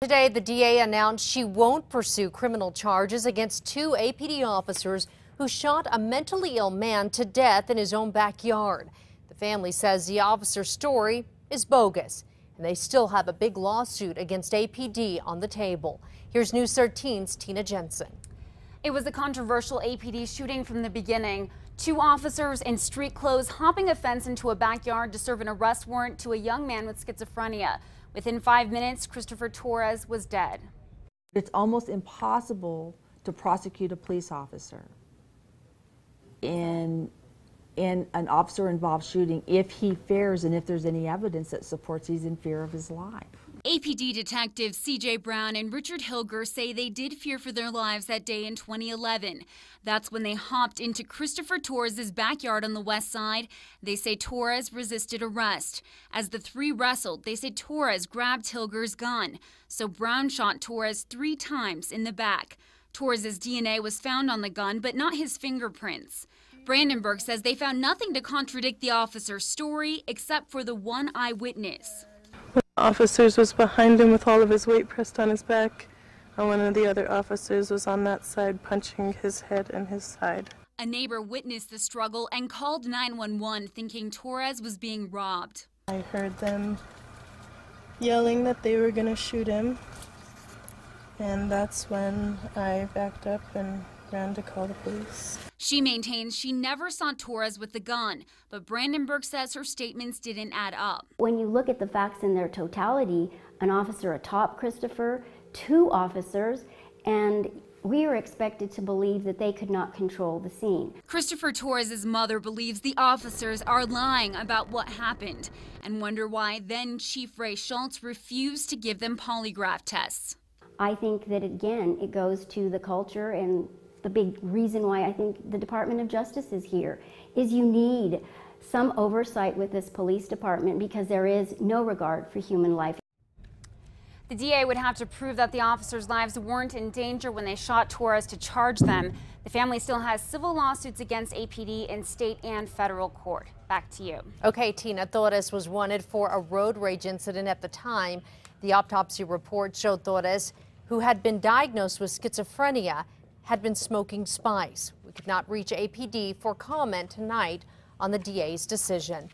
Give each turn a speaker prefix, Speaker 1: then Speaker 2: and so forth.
Speaker 1: Today, the DA announced she won't pursue criminal charges against two APD officers who shot a mentally ill man to death in his own backyard. The family says the officer's story is bogus, and they still have a big lawsuit against APD on the table. Here's News 13's Tina Jensen.
Speaker 2: It was a controversial APD shooting from the beginning. Two officers in street clothes hopping a fence into a backyard to serve an arrest warrant to a young man with schizophrenia. Within 5 minutes, Christopher Torres was dead.
Speaker 3: It's almost impossible to prosecute a police officer in an officer-involved shooting if he fears and if there's any evidence that supports he's in fear of his life.
Speaker 2: APD detectives C.J. Brown and Richard Hilger say they did fear for their lives that day in 2011. That's when they hopped into Christopher Torres' backyard on the west side. They say Torres resisted arrest. As the three wrestled, they say Torres grabbed Hilger's gun. So Brown shot Torres 3 times in the back. Torres' DNA was found on the gun, but not his fingerprints. Brandenburg says they found nothing to contradict the officer's story except for the one eyewitness.
Speaker 4: One of the officers was behind him with all of his weight pressed on his back, and one of the other officers was on that side punching his head and his side.
Speaker 2: A neighbor witnessed the struggle and called 911 thinking Torres was being robbed.
Speaker 4: I heard them yelling that they were going to shoot him, and that's when I backed up and ran to call the police.
Speaker 2: She maintains she never saw Torres with the gun, but Brandenburg says her statements didn't add up.
Speaker 5: When you look at the facts in their totality, an officer atop Christopher, 2 officers, and we are expected to believe that they could not control the scene.
Speaker 2: Christopher Torres' mother believes the officers are lying about what happened and wonder why then Chief Ray Schultz refused to give them polygraph tests.
Speaker 5: I think that, again, it goes to the culture, and the big reason why I think the Department of Justice is here is you need some oversight with this police department because there is no regard for human life.
Speaker 2: The DA would have to prove that the officers' lives weren't in danger when they shot Torres to charge them. The family still has civil lawsuits against APD in state and federal court. Back to you.
Speaker 1: Okay, Tina, Torres was wanted for a road rage incident at the time. The autopsy report showed Torres, who had been diagnosed with schizophrenia, had been smoking spice. We could not reach APD for comment tonight on the DA's decision.